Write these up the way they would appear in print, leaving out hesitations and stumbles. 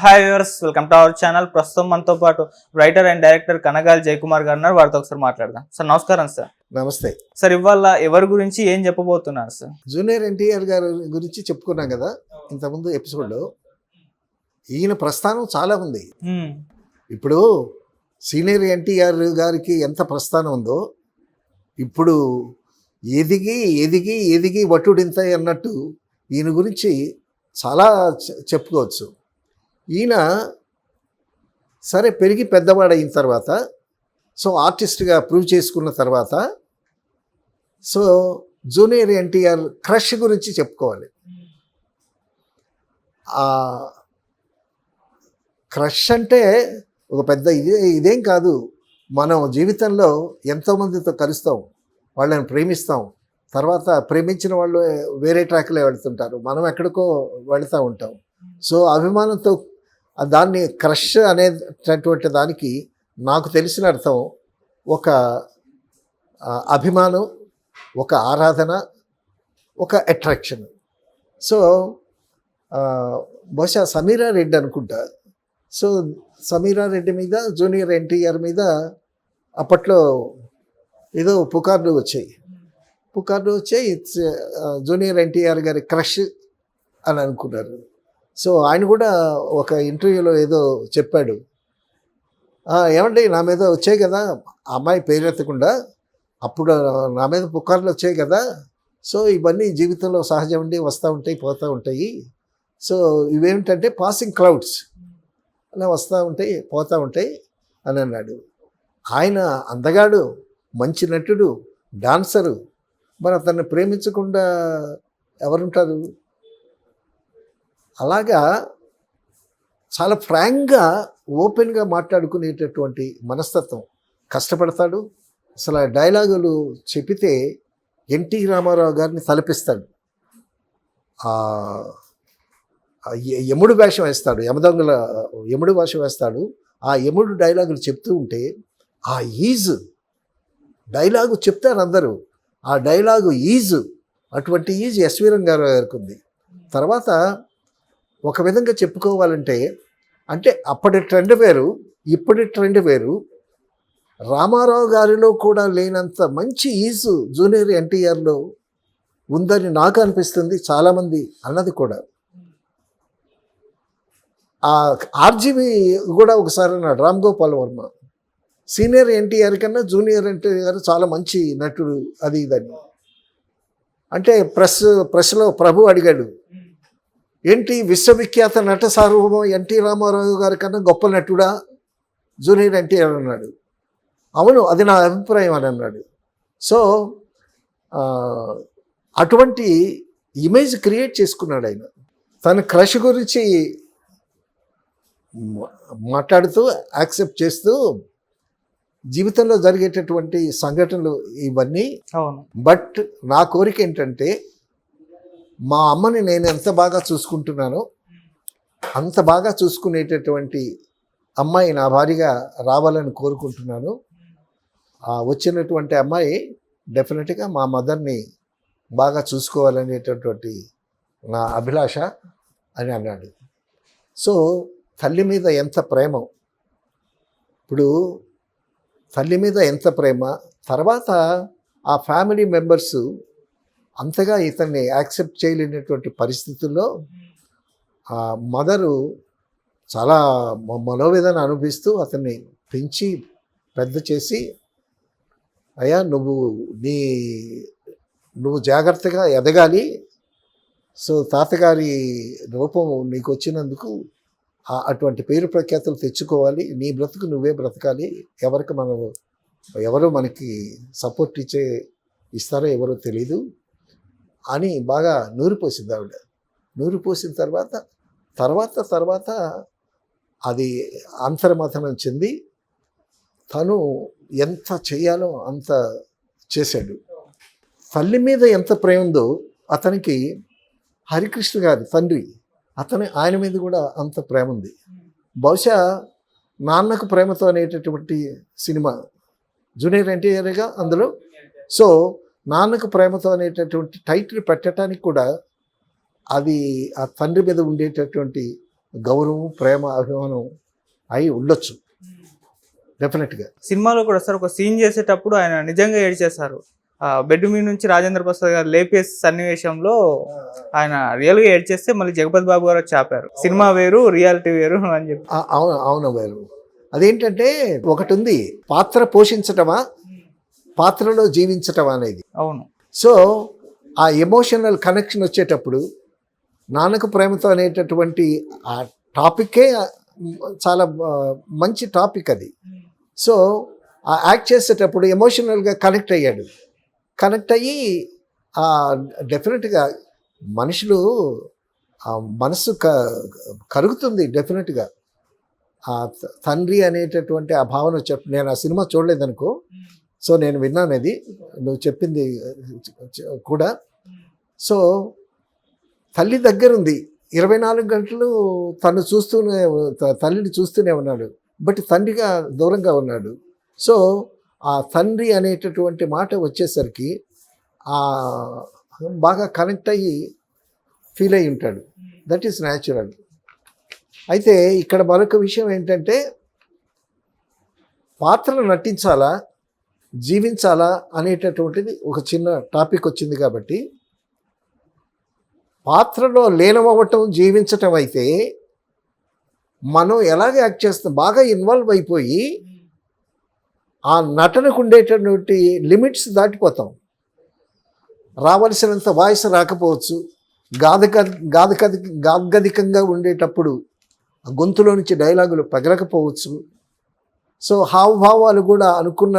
Hi viewers, welcome to our channel. ప్రస్తుతం మనతో పాటు రైటర్ అండ్ డైరెక్టర్ కనగాలి జయకుమార్ గారు ఉన్నారు. వారితో ఒకసారి మాట్లాడదాం. సార్ నమస్కారం. సార్ నమస్తే సార్, ఇవాళ ఎవరి గురించి ఏం చెప్పబోతున్నారు సార్? జూనియర్ ఎన్టీఆర్ గారి గురించి చెప్పుకున్నాం కదా ఇంతకుముందు ఎపిసోడ్లో. ఈయన ప్రస్థానం చాలా ఉంది. ఇప్పుడు సీనియర్ ఎన్టీఆర్ గారికి ఎంత ప్రస్థానం ఉందో, ఇప్పుడు ఎదిగి ఎదిగి ఎదిగి వటుడింత అన్నట్టు ఈయన గురించి చాలా చెప్పుకోవచ్చు. ఈయన సరే పెరిగి పెద్దవాడైన తర్వాత, సో ఆర్టిస్ట్గా ప్రూవ్ చేసుకున్న తర్వాత, సో జూనియర్ ఎన్టీఆర్ క్రష్ గురించి చెప్పుకోవాలి. క్రష్ అంటే ఒక పెద్ద ఇదేం కాదు. మనం జీవితంలో ఎంతోమందితో కలుస్తాం, వాళ్ళని ప్రేమిస్తాం, తర్వాత ప్రేమించిన వాళ్ళు వేరే ట్రాక్లో వెళుతుంటారు, మనం ఎక్కడికో వెళుతూ ఉంటాం. సో అభిమానంతో దాన్ని క్రష్ అనేటటువంటి దానికి నాకు తెలిసిన అర్థం ఒక అభిమానం, ఒక ఆరాధన, ఒక అట్రాక్షన్. సో బహుశా సమీరా రెడ్డి అనుకుంటా. సో సమీరా రెడ్డి మీద జూనియర్ ఎన్టీఆర్ మీద అప్పట్లో ఏదో పుకార్లు వచ్చాయి. జూనియర్ ఎన్టీఆర్ గారి క్రష్ అని అనుకున్నారు. సో ఆయన కూడా ఒక ఇంటర్వ్యూలో ఏదో చెప్పాడు, ఏమండి నా మీద వచ్చాయి కదా అమ్మాయి పేరెత్తకుండా, అప్పుడు నా మీద పుకార్లు వచ్చాయి కదా, సో ఇవన్నీ జీవితంలో సహజం ఉండి వస్తూ ఉంటాయి పోతూ ఉంటాయి, సో ఇవేమిటంటే పాసింగ్ క్లౌడ్స్, అలా వస్తూ ఉంటాయి పోతూ ఉంటాయి అని అన్నాడు. ఆయన అందగాడు, మంచి నటుడు, డాన్సరు, మరి అతన్ని ప్రేమించకుండా ఎవరుంటారు? అలాగా చాలా ఫ్రాంక్గా ఓపెన్గా మాట్లాడుకునేటటువంటి మనస్తత్వం. కష్టపడతాడు. అసలు ఆ డైలాగులు చెప్పితే ఎన్టీ రామారావు గారిని తలపిస్తాడు. యముడు వేషం వేస్తాడు, యమదొంగల యముడు వేషం వేస్తాడు. ఆ యముడు డైలాగులు చెప్తూ ఉంటే ఆ ఈజ్ డైలాగు చెప్తారు అందరూ. ఆ డైలాగు ఈజ్, అటువంటి ఈజ్ ఎస్వి రంగారావు గారికి ఉంది. తర్వాత ఒక విధంగా చెప్పుకోవాలంటే, అంటే అప్పటి ట్రెండ్ వేరు, ఇప్పటి ట్రెండ్ వేరు. రామారావు గారిలో కూడా లేనంత మంచి ఈజు జూనియర్ ఎన్టీఆర్లో ఉందని నాకు అనిపిస్తుంది, చాలామంది అన్నది కూడా. ఆర్జీవి కూడా ఒకసారి అన్నాడు, రామ్ గోపాల్ వర్మ, సీనియర్ ఎన్టీఆర్ కన్నా జూనియర్ ఎన్టీఆర్ చాలా మంచి నటుడు అది ఇదని. అంటే ప్రెస్లో ప్రభు అడిగాడు, ఏంటి విశ్వవిఖ్యాత నట సార్వభౌమ ఎన్టీ రామారావు గారి కన్నా గొప్ప నటుడా జూనియర్ ఎన్టీఆర్ అన్నాడు. అవును, అది నా అభిప్రాయం అని అన్నాడు. సో అటువంటి ఇమేజ్ క్రియేట్ చేసుకున్నాడు ఆయన. తన క్రష్ గురించి మాట్లాడుతూ యాక్సెప్ట్ చేస్తూ జీవితంలో జరిగేటటువంటి సంఘటనలు ఇవన్నీ. బట్ నా కోరిక ఏంటంటే, మా అమ్మని నేను ఎంత బాగా చూసుకుంటున్నానో అంత బాగా చూసుకునేటటువంటి అమ్మాయి నా భార్యగా రావాలని కోరుకుంటున్నాను. వచ్చినటువంటి అమ్మాయి డెఫినెట్గా మా మదర్ని బాగా చూసుకోవాలనేటటువంటి నా అభిలాష అని అన్నాడు. సో తల్లి మీద ఎంత ప్రేమ, ఇప్పుడు తల్లి మీద ఎంత ప్రేమ, తర్వాత ఆ ఫ్యామిలీ మెంబర్సు అంతగా ఇతన్ని యాక్సెప్ట్ చేయలేనటువంటి పరిస్థితుల్లో ఆ మదరు చాలా మనోవేదన అనుభవిస్తూ అతన్ని పెంచి పెద్ద చేసి, అయ్యా నువ్వు జాగ్రత్తగా ఎదగాలి, సో తాతగారి రూపం నీకు వచ్చినందుకు అటువంటి పేరు ప్రఖ్యాతులు తెచ్చుకోవాలి, నీ బ్రతుకు నువ్వే బ్రతకాలి, ఎవరు మనకి సపోర్ట్ ఇస్తారో ఎవరో తెలీదు అని బాగా నూరిపోసింది ఆవిడ. నూరిపోసిన తర్వాత అది అంతర్మథనం చెంది తను ఎంత చేయాలో అంత చేశాడు. తల్లి మీద ఎంత ప్రేమ ఉందో అతనికి హరికృష్ణ గారి తండ్రి ఆయన మీద కూడా అంత ప్రేమ ఉంది. బహుశా నాన్నకు ప్రేమతో అనేటటువంటి సినిమా జూనియర్ ఎన్టీఆర్గా అందులో. సో నాన్నకు ప్రేమతో అనేటటువంటి టైటిల్ పెట్టడానికి కూడా అది ఆ తండ్రి మీద ఉండేటటువంటి గౌరవం, ప్రేమ, అభిమానం అయి ఉండొచ్చు డెఫినెట్గా. సినిమాలో కూడా సార్ ఒక సీన్ చేసేటప్పుడు ఆయన నిజంగా ఏడ్చేశారు. బెడ్ మీద నుంచి రాజేంద్ర ప్రసాద్ గారు లేపే సన్నివేశంలో ఆయన రియల్ గా ఏడ్చేస్తే మళ్ళీ జగపతి బాబు గారు వచ్చి ఆపారు. సినిమా వేరు, రియాలిటీ వేరు అని చెప్పి. అవును వేరు. అదేంటంటే ఒకటి ఉంది, పాత్ర పోషించటమా, పాత్రలో జీవించటమా అనేది. అవును. సో ఆ ఎమోషనల్ కనెక్షన్ వచ్చేటప్పుడు నాన్నకు ప్రేమతో అనేటటువంటి ఆ టాపికే చాలా మంచి టాపిక్ అది. సో ఆ యాక్ట్ చేసేటప్పుడు ఎమోషనల్గా కనెక్ట్ అయ్యాడు. కనెక్ట్ అయ్యి డెఫినెట్గా మనుషులు మనసు కరుగుతుంది డెఫినెట్గా. ఆ తండ్రి అనేటటువంటి ఆ భావన నేను ఆ సినిమా చూడలేదనుకో, సో నేను విన్నాను అది, నువ్వు చెప్పింది కూడా. సో తల్లి దగ్గరుంది, 24 గంటలు తను తల్లిని చూస్తూనే ఉన్నాడు, బట్ తండ్రిగా దూరంగా ఉన్నాడు. సో ఆ తండ్రి అనేటటువంటి మాట వచ్చేసరికి బాగా కనెక్ట్ అయ్యి ఫీల్ అయ్యి ఉంటాడు. That is natural. అయితే ఇక్కడ మరొక విషయం ఏంటంటే, పాత్రలు నటించాలా, జీవించాలా అనేటటువంటిది ఒక చిన్న టాపిక్ వచ్చింది కాబట్టి, పాత్రలో లీనమవ్వటం, జీవించటం అయితే మనం ఎలాగ యాక్ట్ చేస్తాం, బాగా ఇన్వాల్వ్ అయిపోయి ఆ నటనకు ఉండేటటువంటి లిమిట్స్ దాటిపోతాం. రావలసినంత వాయిస్ రాకపోవచ్చు, గాద్గదికంగా ఉండేటప్పుడు గొంతులో నుంచి డైలాగులు పగలకపోవచ్చు. సో హావభావాలు కూడా అనుకున్న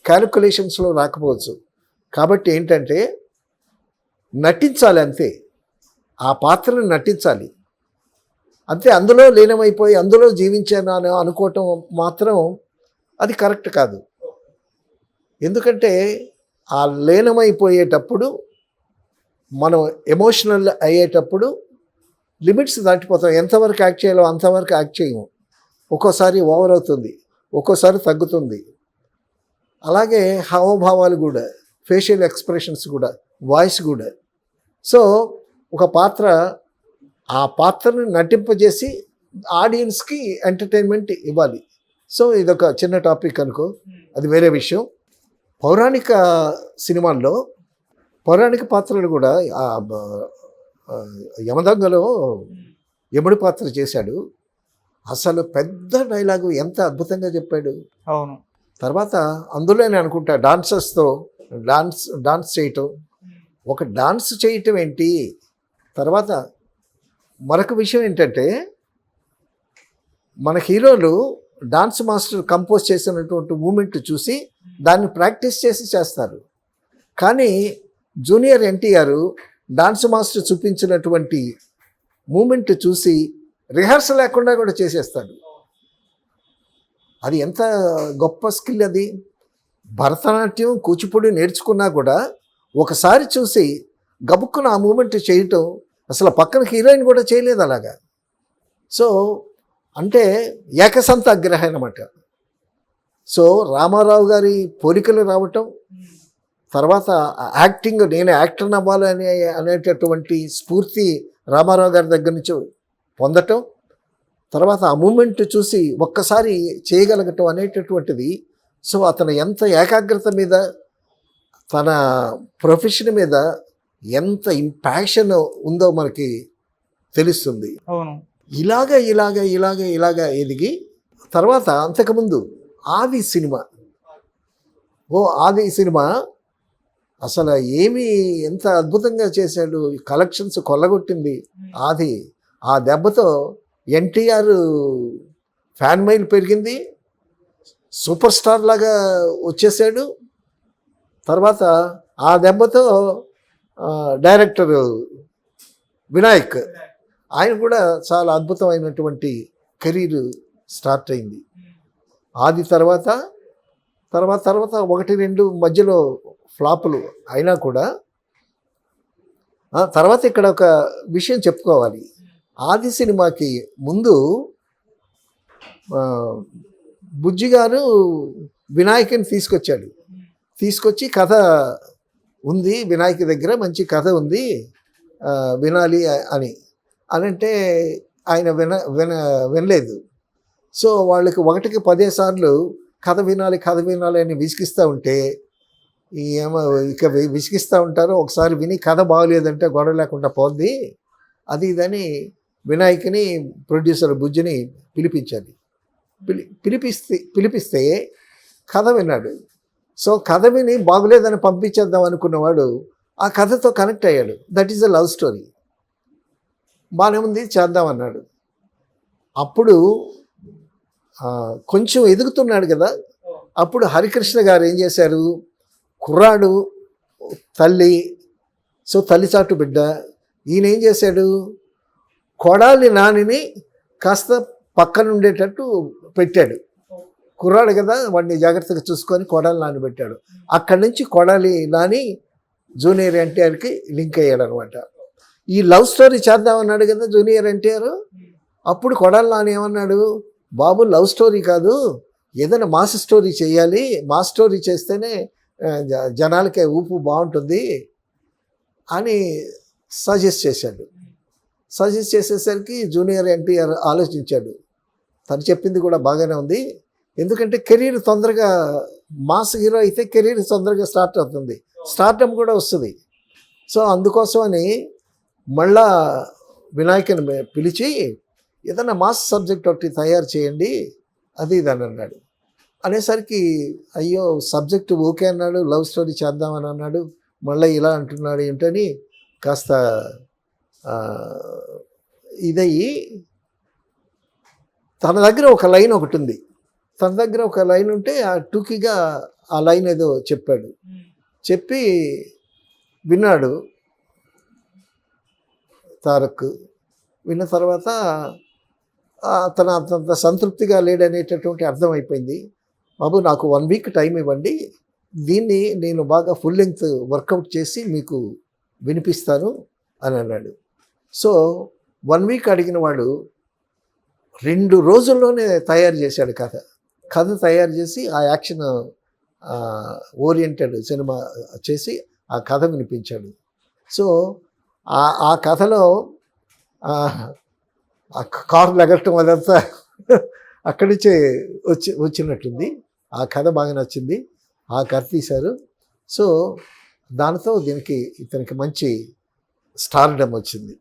క్యాలిక్యులేషన్స్లో రాకపోవచ్చు. కాబట్టి ఏంటంటే నటించాలి అంతే, ఆ పాత్రను నటించాలి అంతే. అందులో లీనమైపోయి అందులో జీవించాను అని అనుకోవటం మాత్రం అది కరెక్ట్ కాదు. ఎందుకంటే ఆ లీనమైపోయేటప్పుడు, మనం ఎమోషనల్ అయ్యేటప్పుడు లిమిట్స్ దాటిపోతాం. ఎంతవరకు యాక్ట్ చేయాలో అంతవరకు యాక్ట్ చేయము. ఒక్కోసారి ఓవర్ అవుతుంది, ఒక్కోసారి తగ్గుతుంది. అలాగే హావభావాలు కూడా, ఫేషియల్ ఎక్స్ప్రెషన్స్ కూడా, వాయిస్ కూడా. సో ఒక పాత్ర, ఆ పాత్రను నటింపజేసి ఆడియన్స్కి ఎంటర్టైన్మెంట్ ఇవ్వాలి. సో ఇదొక చిన్న టాపిక్ అనుకో, అది వేరే విషయం. పౌరాణిక సినిమాల్లో పౌరాణిక పాత్రలు కూడా యమదొంగలో యముడి పాత్ర చేశాడు. అసలు పెద్ద డైలాగు ఎంత అద్భుతంగా చెప్పాడు. అవును. తర్వాత అందులోనే అనుకుంటా డాన్సర్స్తో డాన్స్ చేయటం, ఒక డాన్స్ చేయటం ఏంటి. తర్వాత మరొక విషయం ఏంటంటే, మన హీరోలు డాన్స్ మాస్టర్ కంపోజ్ చేసినటువంటి మూమెంట్ చూసి దాన్ని ప్రాక్టీస్ చేస్తారు. కానీ జూనియర్ ఎన్టీఆర్ డాన్స్ మాస్టర్ చూపించినటువంటి మూమెంట్ చూసి రిహార్సల్ లేకుండా కూడా చేసేస్తాడు. అది ఎంత గొప్ప స్కిల్ అది. భరతనాట్యం, కూచిపూడి నేర్చుకున్నా కూడా ఒకసారి చూసి గబుక్కున ఆ మూమెంట్ చేయటం, అసలు పక్కన హీరోయిన్ కూడా చేయలేదు అలాగా. సో అంటే ఏకసంత అగ్రహం అన్నమాట. సో రామారావు గారి పోలికలు రావటం, తర్వాత యాక్టింగ్, నేను యాక్టర్ అవ్వాలని అనేటటువంటి స్ఫూర్తి రామారావు గారి దగ్గర నుంచి పొందటం, తర్వాత ఆ మూమెంట్ చూసి ఒక్కసారి చేయగలగటం అనేటటువంటిది. సో అతను ఎంత ఏకాగ్రత మీద, తన ప్రొఫెషన్ మీద ఎంత ఇంపాక్షన్ ఉందో మనకి తెలుస్తుంది. అవును. ఇలాగ ఎదిగి తర్వాత అంతకుముందు ఆది సినిమా అసలు ఎంత అద్భుతంగా చేశాడు. కలెక్షన్స్ కొల్లగొట్టింది ఆది. ఆ దెబ్బతో ఎన్టీఆర్ ఫ్యాన్ మైల్ పెరిగింది, సూపర్ స్టార్ లాగా వచ్చేసాడు. తర్వాత ఆ దెబ్బతో డైరెక్టర్ వినాయక్, ఆయన కూడా చాలా అద్భుతమైనటువంటి కెరీర్ స్టార్ట్ అయింది. ఆది తర్వాత 1-2 మధ్యలో ఫ్లాపులు అయినా కూడా, తర్వాత ఇక్కడ ఒక విషయం చెప్పుకోవాలి. ఆది సినిమాకి ముందు బుజ్జి గారు వినాయకుని తీసుకొచ్చి కథ ఉంది, వినాయక్ దగ్గర మంచి కథ ఉంది, వినాలి అని. అనంటే ఆయన వినలేదు. సో వాళ్ళకి 1కి 10 సార్లు కథ వినాలి అని విసిగిస్తూ ఉంటే ఏమో ఇక విసిగిస్తూ ఉంటారు. ఒకసారి విని కథ బాగలేదంటే గొడవ లేకుండా పోద్ది అది ఇదని వినాయకుని ప్రొడ్యూసర్ బుజ్జిని పిలిపించాలి. పిలిపిస్తే కథ విన్నాడు. సో కథ విని బాగులేదని పంపించేద్దాం అనుకున్నవాడు ఆ కథతో కనెక్ట్ అయ్యాడు. That is a love story. బాగానే ఉంది చేద్దామన్నాడు. అప్పుడు కొంచెం ఎదుగుతున్నాడు కదా, అప్పుడు హరికృష్ణ గారు ఏం చేశారు, కుర్రాడు తల్లి, సో తల్లిచాటు బిడ్డ, ఈయన ఏం చేశాడు, కొడాలి నానిని కాస్త పక్కన ఉండేటట్టు పెట్టాడు. కుర్రాడు కదా, వాడిని జాగ్రత్తగా చూసుకొని కొడాలి నాని పెట్టాడు. అక్కడి నుంచి కొడాలి నాని జూనియర్ ఎన్టీఆర్కి లింక్ అయ్యాడు అనమాట. ఈ లవ్ స్టోరీ చేద్దామన్నాడు కదా జూనియర్ ఎన్టీఆర్. అప్పుడు కొడాలి నాని ఏమన్నాడు, బాబు లవ్ స్టోరీ కాదు, ఏదైనా మాస్ స్టోరీ చేయాలి, మాస్ స్టోరీ చేస్తేనే జనాలకే ఊపు బాగుంటుంది అని సజెస్ట్ చేశాడు. సజెస్ట్ చేసేసరికి జూనియర్ ఎన్టీఆర్ ఆలోచించాడు. తను చెప్పింది కూడా బాగానే ఉంది, ఎందుకంటే కెరీర్ తొందరగా మాస్ హీరో అయితే కెరీర్ తొందరగా స్టార్ట్ అవుతుంది, స్టార్టమ్ కూడా వస్తుంది. సో అందుకోసమని మళ్ళా వినాయకుని పిలిచి ఏదైనా మాస్ సబ్జెక్ట్ ఒకటి తయారు చేయండి అది ఇదని అన్నాడు. అనేసరికి అయ్యో సబ్జెక్టు ఓకే అన్నాడు, లవ్ స్టోరీ చేద్దామని అన్నాడు, మళ్ళీ ఇలా అంటున్నాడు ఏంటని కాస్త ఇదయ్యి తన దగ్గర ఒక లైన్ ఒకటి ఉంది. తన దగ్గర ఒక లైన్ ఉంటే ఆ టూకీగా ఆ లైన్ ఏదో చెప్పాడు. చెప్పి విన్నాడు తారక్. విన్న తర్వాత అతను అంత సంతృప్తిగా లేడనేటటువంటి అర్థమైపోయింది. బాబు నాకు 1 వీక్ టైం ఇవ్వండి, దీన్ని నేను బాగా ఫుల్ లెంగ్త్ వర్కౌట్ చేసి మీకు వినిపిస్తాను అని అన్నాడు. సో 1 వీక్ అడిగిన వాడు 2 రోజుల్లోనే తయారు చేశాడు కథ తయారు చేసి ఆ యాక్షన్ ఓరియంటెడ్ సినిమా చేసి ఆ కథ వినిపించాడు. సో ఆ కథలో ఆ కారు ఎగరటం అదంతా అక్కడి నుంచే వచ్చినట్టుంది. ఆ కథ బాగా నచ్చింది, ఆ కథ తీశారు. సో దానితో ఇతనికి మంచి స్టార్డమ్ వచ్చింది.